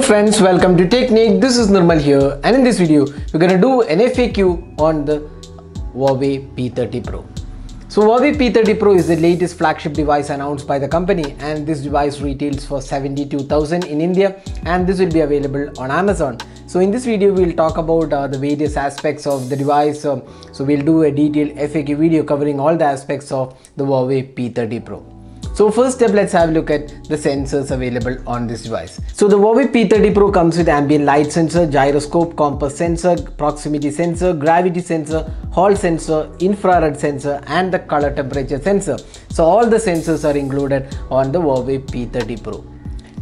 friends, welcome to Technique. This is Nirmal here, and in this video we're going to do an FAQ on the Huawei P30 Pro. So Huawei P30 Pro is the latest flagship device announced by the company, and this device retails for 72,000 in India, and this will be available on Amazon. So in this video we'll talk about the various aspects of the device. So we'll do a detailed FAQ video covering all the aspects of the Huawei P30 Pro. So first step, let's have a look at the sensors available on this device. So the Huawei P30 Pro comes with ambient light sensor, gyroscope, compass sensor, proximity sensor, gravity sensor, hall sensor, infrared sensor, and the color temperature sensor. So all the sensors are included on the Huawei P30 Pro.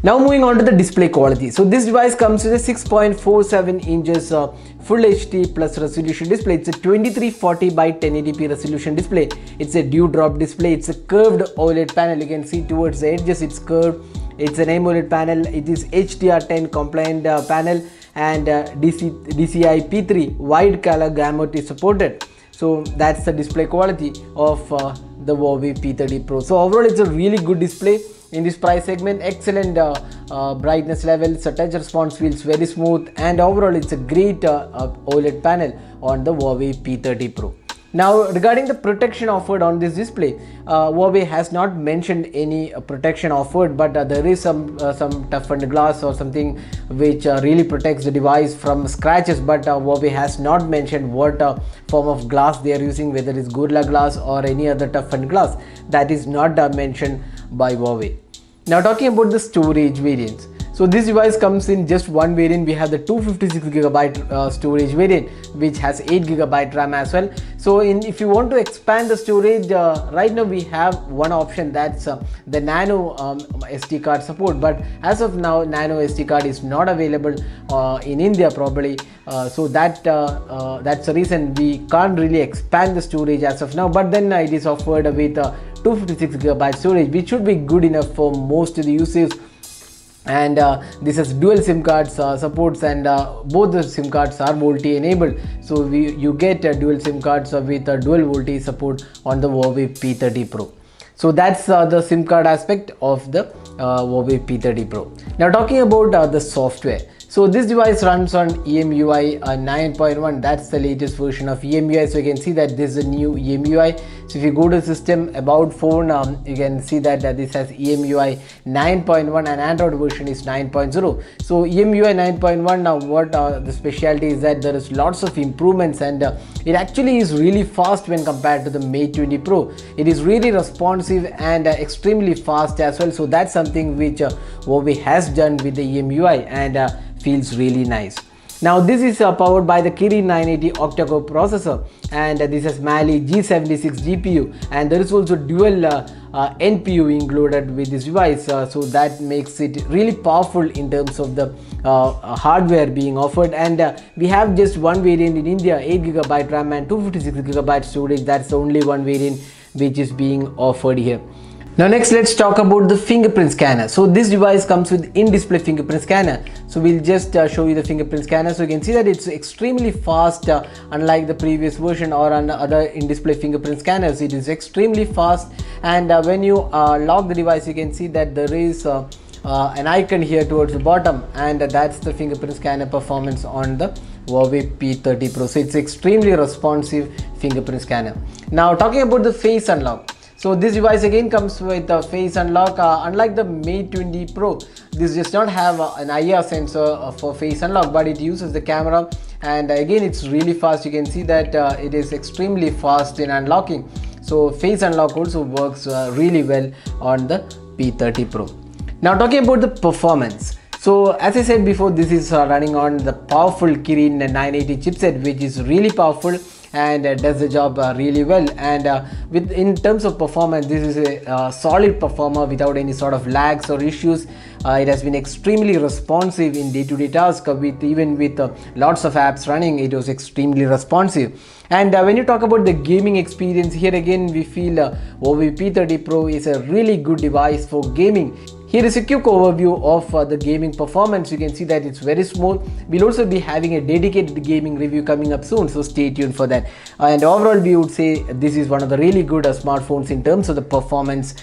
Now moving on to the display quality. So this device comes with a 6.47 inches full HD plus resolution display. It's a 2340 by 1080p resolution display. It's a dewdrop display. It's a curved OLED panel. You can see towards the edges it's curved. It's an AMOLED panel. It is HDR10 compliant panel, and DCI P3 wide color gamut is supported. So that's the display quality of the Huawei P30 Pro. So overall it's a really good display in this price segment. Excellent brightness levels, touch response feels very smooth, and overall it's a great OLED panel on the Huawei P30 Pro. Now regarding the protection offered on this display, Huawei has not mentioned any protection offered, but there is some toughened glass or something which really protects the device from scratches, but Huawei has not mentioned what form of glass they are using, whether it's Gorilla Glass or any other toughened glass. That is not mentioned by Huawei. Now talking about the storage variants. So this device comes in just one variant. We have the 256GB storage variant, which has 8GB RAM as well. So if you want to expand the storage, right now we have one option, that's the nano SD card support, but as of now nano SD card is not available in India probably. So that's the reason we can't really expand the storage as of now, but then it is offered with 256GB storage, which should be good enough for most of the users. And this has dual SIM cards supports, and both the SIM cards are VoLTE enabled. So you get dual SIM cards with dual VoLTE support on the Huawei P30 Pro. So that's the SIM card aspect of the Huawei P30 Pro. Now talking about the software. So this device runs on EMUI 9.1. That's the latest version of EMUI. So you can see that this is a new EMUI. So if you go to system about phone, you can see that this has EMUI 9.1 and Android version is 9.0. So EMUI 9.1, now what the specialty is that there is lots of improvements, and it actually is really fast when compared to the Mate 20 Pro. It is really responsive and extremely fast as well. So that's something which Huawei has done with the EMUI, and feels really nice. Now this is powered by the Kirin 980 octa-core processor, and this has Mali G76 GPU, and there is also dual NPU included with this device, so that makes it really powerful in terms of the hardware being offered. And we have just one variant in India, 8GB RAM and 256GB storage. That's the only one variant which is being offered here. Now next, let's talk about the fingerprint scanner. So this device comes with in-display fingerprint scanner. So we'll just show you the fingerprint scanner. So you can see that it's extremely fast, unlike the previous version or on other in-display fingerprint scanners. It is extremely fast, and when you lock the device, you can see that there is an icon here towards the bottom, and that's the fingerprint scanner performance on the Huawei P30 Pro. So it's extremely responsive fingerprint scanner. Now talking about the face unlock. So this device again comes with a face unlock. Unlike the Mate 20 Pro, this does not have an IR sensor for face unlock, but it uses the camera, and again it's really fast. You can see that it is extremely fast in unlocking. So face unlock also works really well on the P30 Pro. Now talking about the performance. So as I said before, this is running on the powerful Kirin 980 chipset, which is really powerful and does the job really well. And in terms of performance, this is a solid performer without any sort of lags or issues. It has been extremely responsive in day-to-day tasks, even with lots of apps running. It was extremely responsive. And when you talk about the gaming experience, here again we feel Huawei P30 Pro is a really good device for gaming. Here is a quick overview of the gaming performance. You can see that it's very smooth. We'll also be having a dedicated gaming review coming up soon, so stay tuned for that. And overall, we would say this is one of the really good smartphones in terms of the performance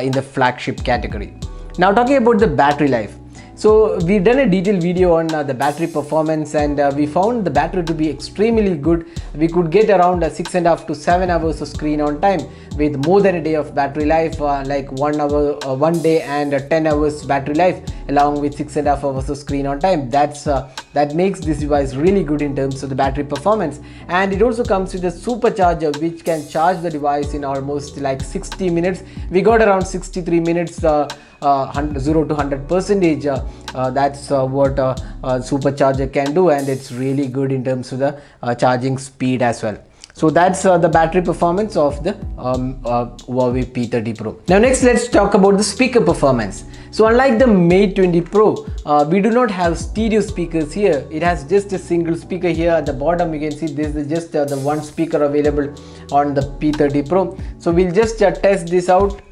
in the flagship category. Now talking about the battery life. So we've done a detailed video on the battery performance, and we found the battery to be extremely good. We could get around 6.5 to 7 hours of screen on time with more than a day of battery life, like 1 hour, 1 day and 10 hours battery life, along with 6.5 hours of screen on time. That makes this device really good in terms of the battery performance. And it also comes with a supercharger which can charge the device in almost like 60 minutes. We got around 63 minutes 0 to 100%. That's what supercharger can do, and it's really good in terms of the charging speed as well. So that's the battery performance of the Huawei P30 Pro. Now next, let's talk about the speaker performance. So unlike the Mate 20 Pro, we do not have stereo speakers here. It has just a single speaker here. At the bottom you can see this is just the one speaker available on the P30 Pro. So we'll just test this out.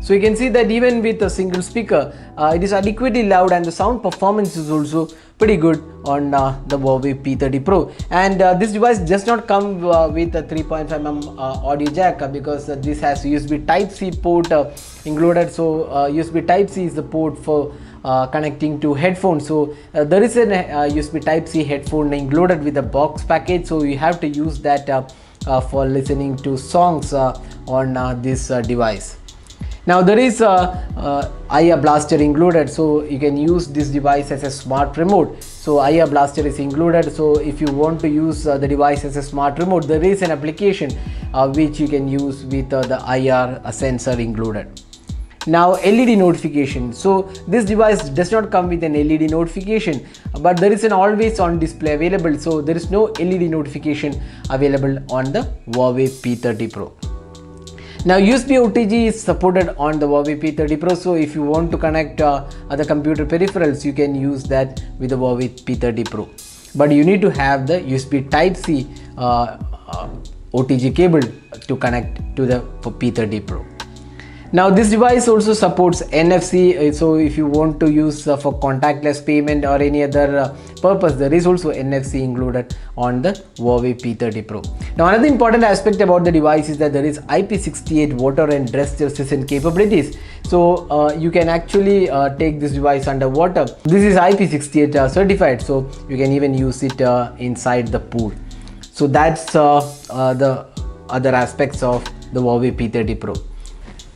So you can see that even with a single speaker, it is adequately loud, and the sound performance is also pretty good on the Huawei P30 Pro. And this device does not come with a 3.5mm audio jack, because this has USB Type-C port included. So USB Type-C is the port for connecting to headphones. So there is an USB Type-C headphone included with the box package, so you have to use that for listening to songs on this device. Now there is IR Blaster included, so you can use this device as a smart remote. So IR Blaster is included, so if you want to use the device as a smart remote, there is an application which you can use with the IR sensor included. Now LED notification. So this device does not come with an LED notification, but there is an always on display available. So there is no LED notification available on the Huawei P30 Pro. Now USB OTG is supported on the Huawei P30 Pro, so if you want to connect other computer peripherals, you can use that with the Huawei P30 Pro. But you need to have the USB Type-C OTG cable to connect to the P30 Pro. Now this device also supports NFC, so if you want to use for contactless payment or any other purpose, there is also NFC included on the Huawei P30 Pro. Now another important aspect about the device is that there is IP68 water and dust resistant capabilities. So you can actually take this device underwater. This is IP68 certified, so you can even use it inside the pool. So that's the other aspects of the Huawei P30 Pro.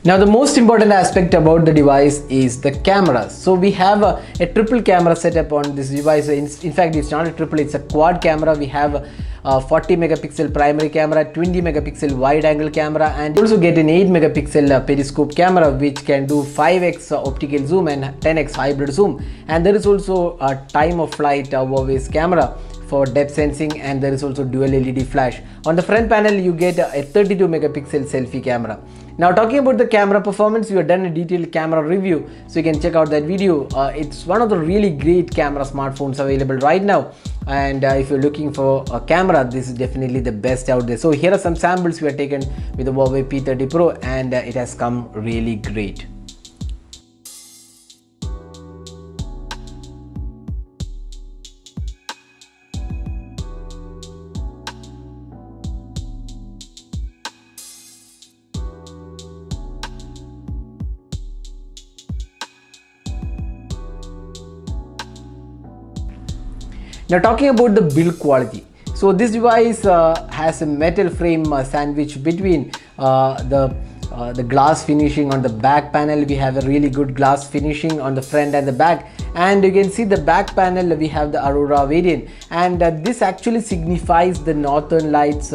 Now the most important aspect about the device is the camera. So we have a triple camera setup on this device. In fact, it's not a triple, it's a quad camera. We have a 40 megapixel primary camera, 20 megapixel wide angle camera, and you also get an 8 megapixel periscope camera which can do 5x optical zoom and 10x hybrid zoom. And there is also a time of flight Huawei's camera for depth sensing, and there is also dual LED flash. On the front panel you get a 32 megapixel selfie camera. Now talking about the camera performance, we have done a detailed camera review, so you can check out that video. It's one of the really great camera smartphones available right now, and if you're looking for a camera, this is definitely the best out there. So here are some samples we have taken with the Huawei P30 Pro, and it has come really great. Now talking about the build quality, so this device has a metal frame sandwich between the glass finishing on the back panel. We have a really good glass finishing on the front and the back, and you can see the back panel we have the Aurora variant, and this actually signifies the northern lights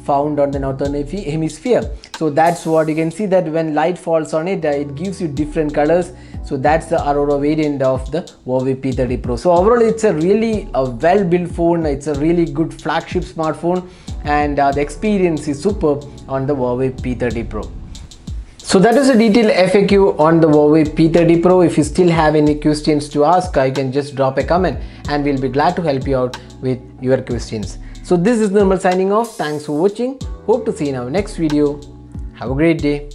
found on the northern hemisphere. So that's what you can see, that when light falls on it, it gives you different colors. So that's the Aurora variant of the Huawei P30 Pro. So overall it's a really well built phone. It's a really good flagship smartphone, and the experience is superb on the Huawei P30 Pro. So that is a detailed FAQ on the Huawei P30 Pro. If you still have any questions to ask, you can just drop a comment and we'll be glad to help you out with your questions. So this is Nirmal signing off. Thanks for watching. Hope to see you in our next video. Have a great day.